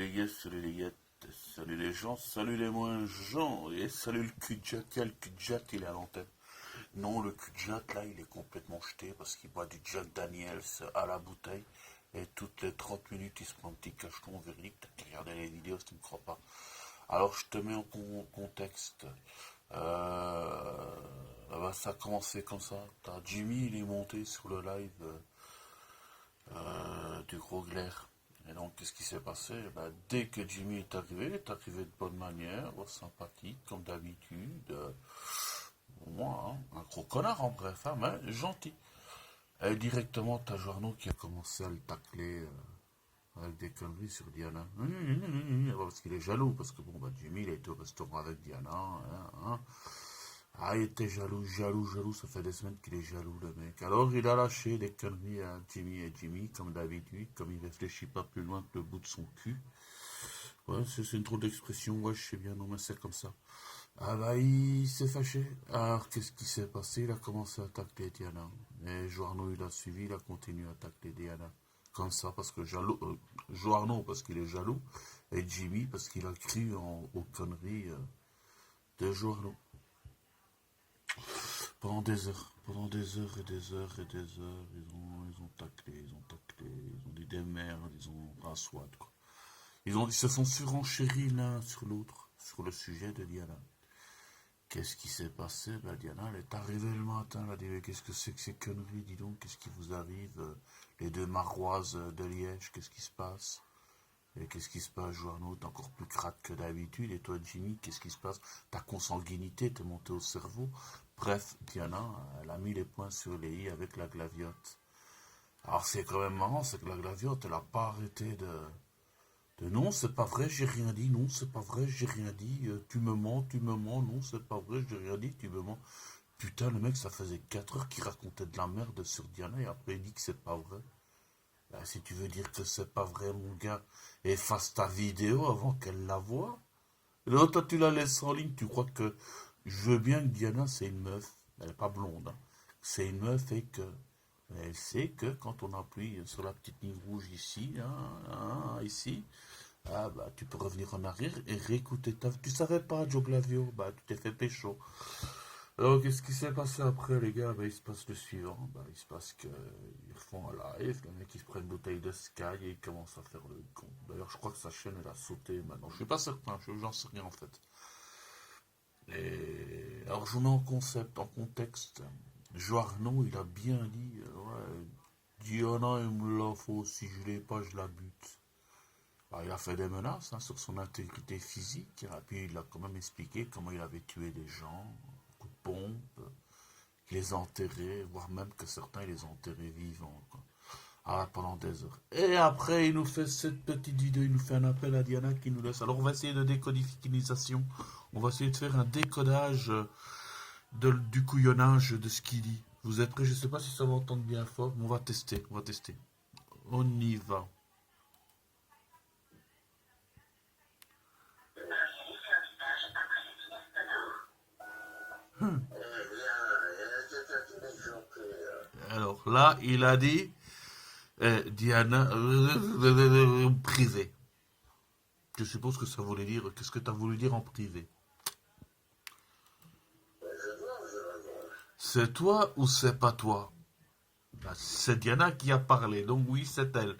les gars, salut les gars, salut les gens, salut les moins gens, et salut le cul-de-jatte. Le cul-de-jatte, il est à l'antenne. Non, le cul-de-jatte, là, il est complètement jeté parce qu'il boit du Jack Daniels à la bouteille. Et toutes les 30 minutes, il se prend un petit cacheton véridique. T'as regardé les vidéos si tu ne me crois pas. Alors, je te mets en contexte. Ça a commencé comme ça. T'as Jimmy, il est monté sur le live du gros glaire. Et donc, qu'est-ce qui s'est passé? Dès que Jimmy est arrivé de bonne manière, sympathique, comme d'habitude. Moi, hein, un gros connard en bref, hein, mais gentil. Et directement, t'as Joarno qui a commencé à le tacler avec des conneries sur Diana. Parce qu'il est jaloux, parce que bon, Jimmy, il a été au restaurant avec Diana. Hein. Ah, il était jaloux, ça fait des semaines qu'il est jaloux, le mec. Alors, il a lâché des conneries à Jimmy et Jimmy, comme d'habitude, comme il réfléchit pas plus loin que le bout de son cul. Ouais, c'est une drôle d'expression, ouais, je sais bien, non, mais c'est comme ça. Il s'est fâché. Alors, qu'est-ce qui s'est passé? Il a commencé à attaquer Diana. Et Joarno, il a suivi, il a continué à attaquer Diana. Comme ça, parce que jaloux, Joarno, parce qu'il est jaloux, et Jimmy, parce qu'il a cru aux conneries de Joarno. Pendant des heures et des heures et des heures, ils ont taclé, ils ont dit des merdes, ils ont rassoit, quoi. Ils se sont surenchéris l'un sur l'autre, sur le sujet de Diana. Qu'est-ce qui s'est passé? Diana, elle est arrivée le matin, elle a dit, mais qu'est-ce que c'est que ces conneries, dis donc, qu'est-ce qui vous arrive? Les deux maroises de Liège, qu'est-ce qui se passe? Et qu'est-ce qui se passe, Joarno? T'es encore plus crade que d'habitude. Et toi, Jimmy, qu'est-ce qui se passe? Ta consanguinité t'est montée au cerveau. Bref, Diana, elle a mis les points sur les i avec la glaviote. Alors, c'est quand même marrant, c'est que la glaviote, elle n'a pas arrêté de non, c'est pas vrai, j'ai rien dit, non, c'est pas vrai, j'ai rien dit, tu me mens, non, c'est pas vrai, j'ai rien dit, tu me mens. Putain, le mec, ça faisait 4 heures qu'il racontait de la merde sur Diana et après il dit que c'est pas vrai. Si tu veux dire que c'est pas vrai, mon gars, efface ta vidéo avant qu'elle la voie. Là, toi, tu la laisses en ligne, tu crois que... Je veux bien que Diana, c'est une meuf, elle est pas blonde, hein. C'est une meuf et que... Elle sait que quand on appuie sur la petite ligne rouge ici, ici, tu peux revenir en arrière et réécouter ta... Tu savais pas, Joe Glavio, tu t'es fait pécho. Alors, qu'est-ce qui s'est passé après, les gars? Il se passe le suivant. Il se passe qu'ils refont un live, le mec il se prend une bouteille de Sky et il commence à faire le con. D'ailleurs, je crois que sa chaîne, elle a sauté maintenant. Je suis pas certain, j'en sais rien en fait. Et alors, je vous mets en concept, en contexte. Joarno, il a bien dit, ouais, Diana, il me la faut, si je l'ai pas, je la bute. Il a fait des menaces sur son intégrité physique, et puis il a quand même expliqué comment il avait tué des gens, coup de pompe, qu'il les a enterrés, voire même que certains, il les a enterrés vivants, quoi. Pendant des heures. Et après, il nous fait cette petite vidéo, il nous fait un appel à Diana qui nous laisse. Alors, on va essayer de décodification. On va essayer de faire un décodage du couillonnage de ce qu'il dit. Vous êtes prêts? Je ne sais pas si ça va entendre bien fort, mais on va tester. On y va. Alors là, il a dit Diana privé. Je suppose que ça voulait dire. Qu'est-ce que tu as voulu dire en privé? C'est toi ou c'est pas toi? C'est Diana qui a parlé, donc oui, c'est elle.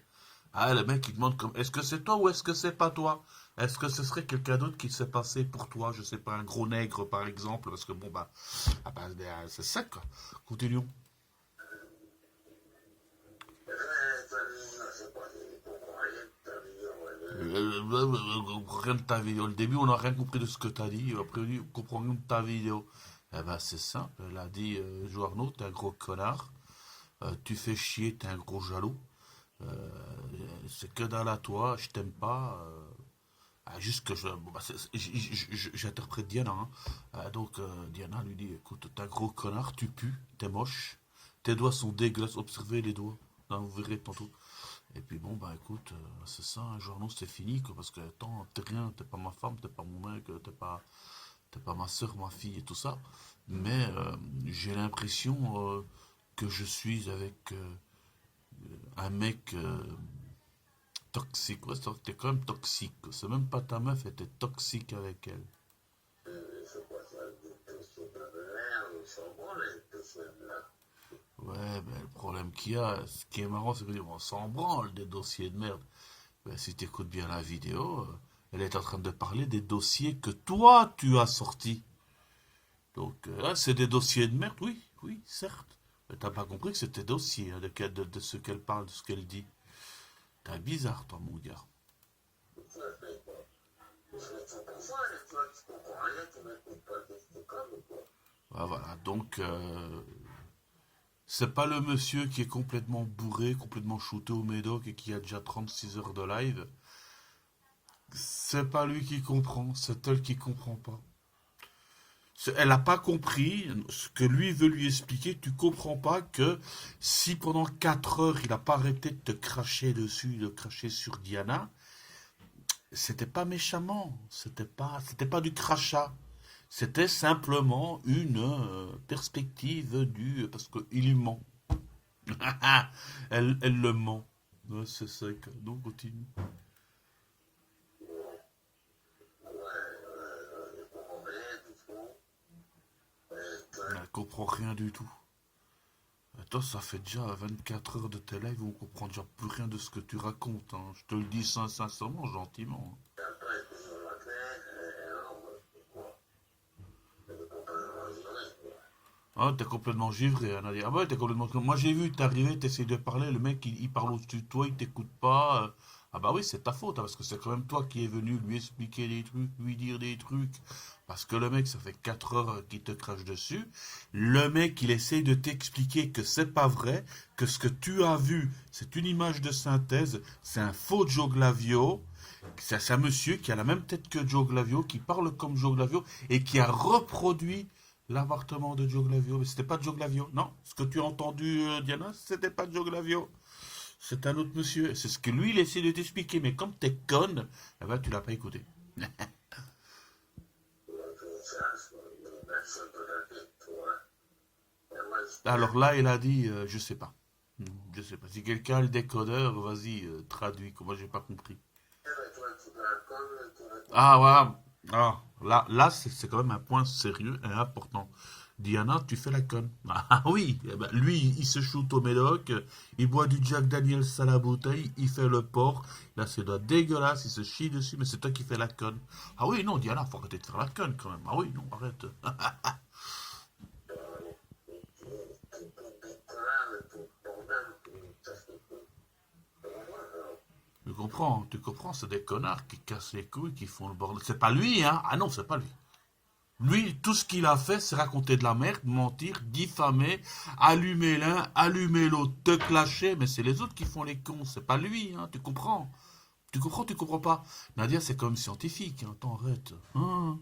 Le mec il demande comme est-ce que c'est toi ou est-ce que c'est pas toi? Est-ce que ce serait quelqu'un d'autre qui s'est passé pour toi? Je sais pas, un gros nègre par exemple, parce que bon c'est ça quoi. Continuons. Rien de ta vidéo. Au début, on n'a rien compris de ce que tu as dit. Après, on comprend rien de ta vidéo. C'est simple. Elle a dit Joarno, t'es un gros connard. Tu fais chier, t'es un gros jaloux. Euh, c'est que dalle à toi, je t'aime pas. Juste que j'interprète Diana. Hein. Diana lui dit écoute, t'es un gros connard, tu pues, t'es moche. Tes doigts sont dégueulasses. Observez les doigts. Non, vous verrez tantôt. Et puis écoute, c'est ça, un journaux c'est fini, quoi, parce que attends, t'es rien, t'es pas ma femme, t'es pas mon mec, t'es pas ma soeur, ma fille et tout ça. Mais j'ai l'impression que je suis avec un mec Toxique, ouais, c'est vrai que t'es quand même toxique. C'est même pas ta meuf, elle était toxique avec elle. C'est quoi ça, des dossiers de merde, ils sont bons les dossiers de merde. Ouais, ben le problème qu'il y a, ce qui est marrant, c'est que on s'en branle des dossiers de merde. Ben, si tu écoutes bien la vidéo, elle est en train de parler des dossiers que toi tu as sortis. Donc, c'est des dossiers de merde, oui, oui, certes. Mais t'as pas compris que c'était dossier hein, de ce qu'elle parle, de ce qu'elle dit. T'es bizarre, toi, mon gars. Tu as fait quoi? Je fais tout pour ça, et toi tu comprends rien, tu m'écoutes pas, t'es comme ou quoi? Ouais, voilà, donc, c'est pas le monsieur qui est complètement bourré, complètement shooté au médoc et qui a déjà 36 heures de live. C'est pas lui qui comprend, c'est elle qui comprend pas. Elle n'a pas compris ce que lui veut lui expliquer. Tu comprends pas que si pendant 4 heures il n'a pas arrêté de te cracher dessus, de cracher sur Diana, c'était pas méchamment, c'était pas du crachat. C'était simplement une perspective du parce qu'il lui ment. Elle le ment. Ouais, c'est ça. Donc continue. Je comprends rien du tout. Et toi, Elle comprend rien du tout. Toi, ça fait déjà 24 heures de tes lives où on comprend déjà plus rien de ce que tu racontes. Hein. Je te le dis sincèrement, gentiment. après, je m'appelle, et non, quoi? Je ne comprends pas manger, quoi. Ah, t'es complètement givré, hein, Nadia. Ah ouais, t'es complètement. Moi, j'ai vu t'arriver, t'essayes de parler, le mec, il parle au-dessus de toi, il t'écoute pas. Ah bah oui, c'est ta faute, hein, parce que c'est quand même toi qui es venu lui expliquer des trucs, lui dire des trucs. Parce que le mec, ça fait 4 heures qu'il te crache dessus. Le mec, il essaye de t'expliquer que c'est pas vrai, que ce que tu as vu, c'est une image de synthèse, c'est un faux Joe Glavio. C'est un monsieur qui a la même tête que Joe Glavio, qui parle comme Joe Glavio, et qui a reproduit l'appartement de Joe Glavio. Mais c'était pas Joe Glavio. Non, ce que tu as entendu, Diana, c'était pas Joe Glavio. C'est un autre monsieur. C'est ce que lui, il essaie de t'expliquer. Mais comme t'es conne, eh ben, tu l'as pas écouté. Donc, ça, une personne de la vie, toi. Et moi, Alors là, il a dit, je sais pas. Je sais pas. Si quelqu'un a le décodeur, vas-y, traduis. Moi, j'ai pas compris. mais toi, tu me racontes, tu me Ah, comprends. voilà. Ah, là c'est quand même un point sérieux et important. Diana, tu fais la conne. Ah oui, eh ben, lui, il se shoot au médoc, il boit du Jack Daniels à la bouteille, il fait le porc, là c'est doigts dégueulasse, il se chie dessus, mais c'est toi qui fais la conne. Ah oui, non, Diana, faut arrêter de faire la conne quand même. Ah oui, non, arrête. Tout déclare, tout bordel, tout ça, c'est tout. Tu comprends, c'est des connards qui cassent les couilles, qui font le bordel. C'est pas lui, hein. Ah non, c'est pas lui. Lui, tout ce qu'il a fait, c'est raconter de la merde, mentir, diffamer, allumer l'un, allumer l'autre, te clasher, mais c'est les autres qui font les cons, c'est pas lui, hein, tu comprends? Tu comprends pas? Nadia, c'est quand même scientifique, hein, attends, arrête. Hein.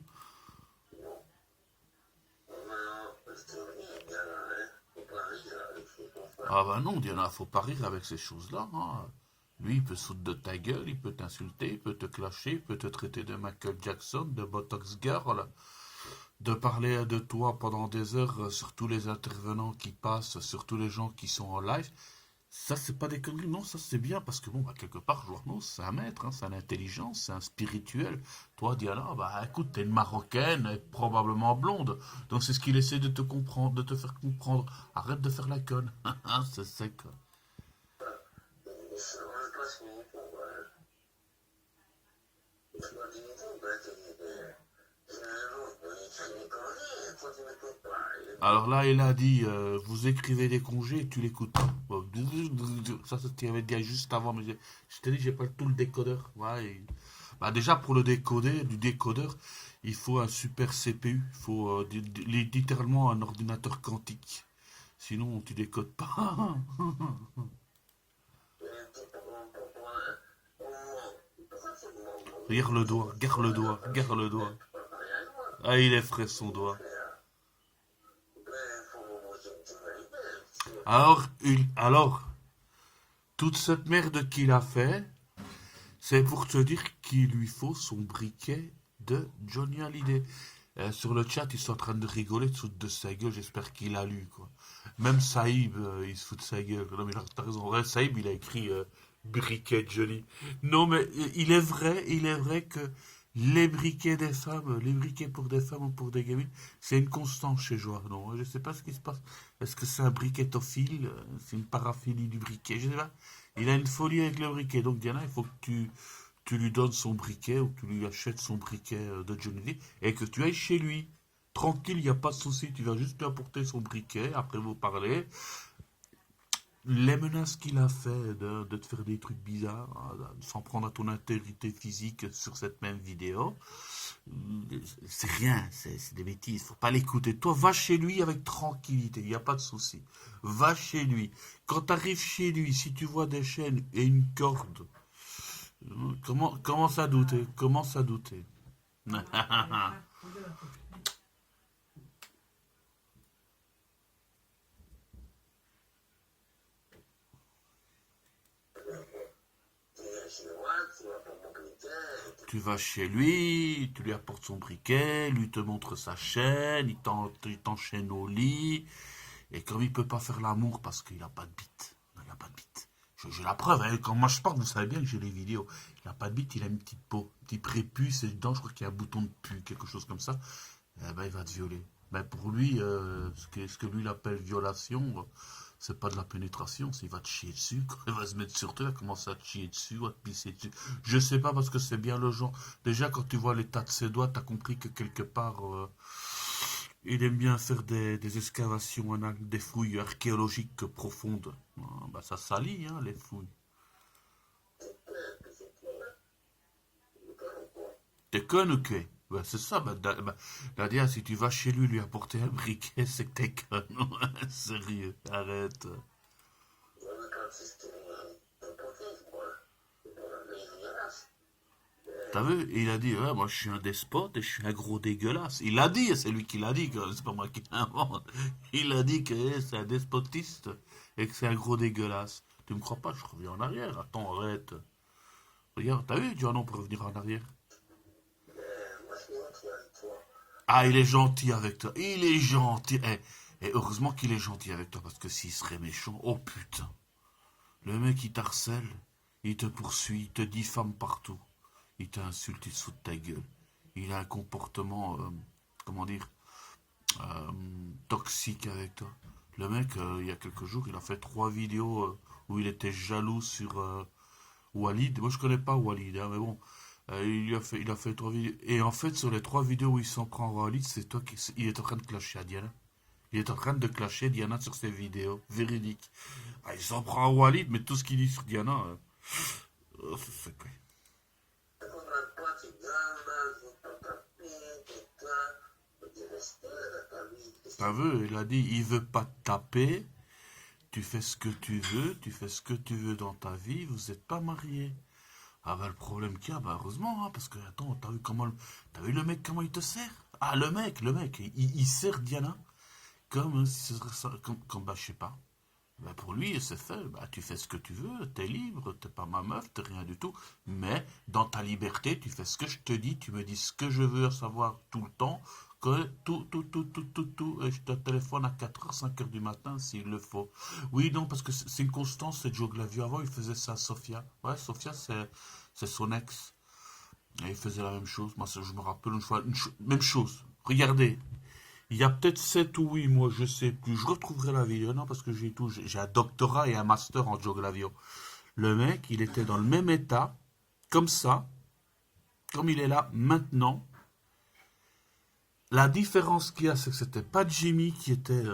Ah bah non, Diana, faut pas rire avec ces choses-là. Hein. Lui, il peut se foutre de ta gueule, il peut t'insulter, il peut te clasher, il peut te traiter de Michael Jackson, de Botox Girl, de parler de toi pendant des heures sur tous les intervenants qui passent, sur tous les gens qui sont en live. Ça, c'est pas des conneries, non, ça c'est bien parce que bon, bah, quelque part, Joarnos, c'est un maître, hein, c'est un intelligence, c'est un spirituel. Toi, Diana, bah écoute, t'es une marocaine, et probablement blonde. Donc c'est ce qu'il essaie de te comprendre, de te faire comprendre. Arrête de faire la conne. C'est sec. Alors là, il a dit, vous écrivez des congés, tu l'écoutes pas. Bon, ça, c'est ce qu'il avait dit juste avant, mais je t'ai dit, j'ai pas tout le décodeur. Ouais, bah déjà, pour le décoder, du décodeur, il faut un super CPU, il faut littéralement un ordinateur quantique. Sinon, tu décodes pas. Regarde le doigt, regarde le doigt, regarde le doigt. Ah, il effraie son doigt. Alors, toute cette merde qu'il a fait, c'est pour te dire qu'il lui faut son briquet de Johnny Hallyday. Sur le chat, ils sont en train de rigoler, de se foutre de sa gueule. J'espère qu'il a lu, quoi. Même Saïb, il se fout de sa gueule. Non, mais t'as raison. Ouais, Saïb, il a écrit Briquet de Johnny. Non, mais il est vrai que les briquets des femmes, les briquets pour des femmes ou pour des gamines, c'est une constante chez Joie. Non, je sais pas ce qui se passe. Est-ce que c'est un briquetophile? C'est une paraphilie du briquet? Je sais pas. Il a une folie avec le briquet. Donc, Diana, il faut que tu lui donnes son briquet ou que tu lui achètes son briquet de Johnny Depp et que tu ailles chez lui. Tranquille, il n'y a pas de souci. Tu vas juste lui apporter son briquet. Après, vous parlez. Les menaces qu'il a fait de te faire des trucs bizarres, s'en prendre à ton intégrité physique sur cette même vidéo, c'est rien, c'est des bêtises, faut pas l'écouter. Toi, va chez lui avec tranquillité, il n'y a pas de souci. Va chez lui. Quand tu arrives chez lui, si tu vois des chaînes et une corde, commence à douter, commence à douter. Tu viens chez moi, tu vas pour mon briquet, Tu vas chez lui, tu lui apportes son briquet, lui te montre sa chaîne, il t'enchaîne au lit, et comme il peut pas faire l'amour parce qu'il a pas de bite, il a pas de bite. J'ai la preuve, hein, quand moi je parle, vous savez bien que j'ai les vidéos. Il a pas de bite, il a une petite peau, un petit prépuce, et dedans je crois qu'il y a un bouton de pu, quelque chose comme ça. Eh ben il va te violer. Ben pour lui, ce que lui il appelle violation, c'est pas de la pénétration, c'est il va te chier dessus, quand il va se mettre sur toi, il va commencer à te chier dessus, à te pisser dessus. Je sais pas parce que c'est bien le genre. Déjà quand tu vois l'état de ses doigts, t'as compris que quelque part il aime bien faire des excavations anales, des fouilles archéologiques profondes. Bah, ça salit, hein, les fouilles. T'es conne ou quoi? Bah, c'est ça, Nadia, si tu vas chez lui lui apporter un briquet, c'est que t'es conne. Sérieux, arrête. voilà, quand c'est un portif, quoi. C'est pour la dégueulasse. T'as vu? Il a dit, ouais, moi je suis un despote et je suis un gros dégueulasse. Il l'a dit, c'est lui qui l'a dit, c'est pas moi qui l'invente. Il a dit que c'est un despotiste et que c'est un gros dégueulasse. Tu me crois pas? Je reviens en arrière. Attends, arrête. Regarde, t'as vu, Diana, pour revenir en arrière. Moi, je suis gentil avec toi. Ah, il est gentil avec toi. Il est gentil. Et heureusement qu'il est gentil avec toi, parce que s'il serait méchant, oh putain. Le mec, il t'harcèle, il te poursuit, il te diffame partout. Il t'insulte, il se fout de ta gueule. Il a un comportement, comment dire, euh, toxique avec toi. Le mec, il y a quelques jours, il a fait 3 vidéos où il était jaloux sur Walid. Moi, je connais pas Walid, hein, mais bon. Il a fait 3 vidéos. Et en fait, sur les 3 vidéos où il s'en prend à Walid, c'est toi qui. Il est en train de clasher à Diana. Il est en train de clasher Diana sur ses vidéos. Véridique. Ah, il s'en prend à Walid, mais tout ce qu'il dit sur Diana. C'est quoi? Quand on n'a pas, tu gagnes, je peux pas taper, putain. Tu restes dans ta vie. T'as vu, il a dit, il veut pas te taper. Tu fais ce que tu veux, tu fais ce que tu veux dans ta vie, vous n'êtes pas mariés. Ah bah le problème qu'il y a, bah heureusement, hein, parce que attends, t'as vu le mec comment il te sert? Ah le mec, il sert Diana comme si ce serait ça, comme bah je sais pas. Bah pour lui c'est fait, bah tu fais ce que tu veux, t'es libre, t'es pas ma meuf, t'es rien du tout. Mais dans ta liberté, tu fais ce que je te dis, tu me dis ce que je veux savoir tout le temps, que tout, et je te téléphone à 4h, 5h du matin s'il le faut. Oui, non, parce que c'est une constance, c'est Joe Glavio. Avant, il faisait ça à Sofia. Ouais, Sofia, c'est son ex. Et il faisait la même chose. Moi, je me rappelle une fois, même chose. Regardez, il y a peut-être 7 ou 8 mois, je sais plus. Je retrouverai la vidéo, non, parce que j'ai tout. J'ai un doctorat et un master en Joe Glavio. Le mec, il était dans le même état, comme ça, comme il est là maintenant. La différence qu'il y a, c'est que c'était pas Jimmy qui était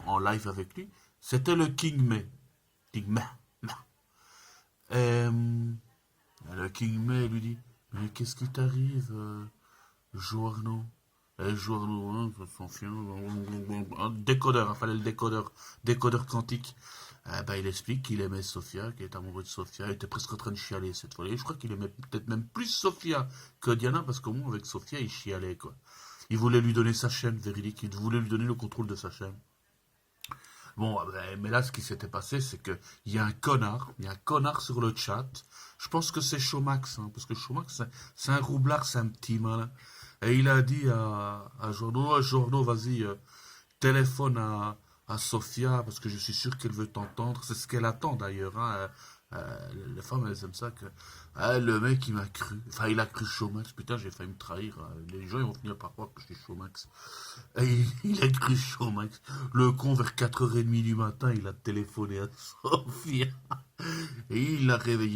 en live avec lui, c'était le King May. King May. Euh, le King May lui dit, mais qu'est-ce qui t'arrive, Joarno? Joarno, hein, son chien, un décodeur, il fallait le décodeur quantique. Bah, il explique qu'il aimait Sofia, qu'il est amoureux de Sofia, il était presque en train de chialer cette fois. Et je crois qu'il aimait peut-être même plus Sofia que Diana, parce qu'au moins avec Sofia, il chialait, quoi. Il voulait lui donner sa chaîne, véridique, il voulait lui donner le contrôle de sa chaîne. Bon, mais là, ce qui s'était passé, c'est que il y a un connard sur le chat. Je pense que c'est Showmax, hein, parce que Showmax, c'est un roublard, c'est un petit malin. Et il a dit à Jorno, Jorno, vas-y, téléphone à Sofia, parce que je suis sûr qu'elle veut t'entendre. C'est ce qu'elle attend d'ailleurs, hein. Les femmes, elles aiment ça que... Ah, le mec, il m'a cru. Enfin, il a cru Showmax. Putain, j'ai failli me trahir. Les gens, ils vont finir par croire que je suis Showmax. Et il a cru Showmax. Le con, vers 4h30 du matin, il a téléphoné à Sophia. Et il l'a réveillé.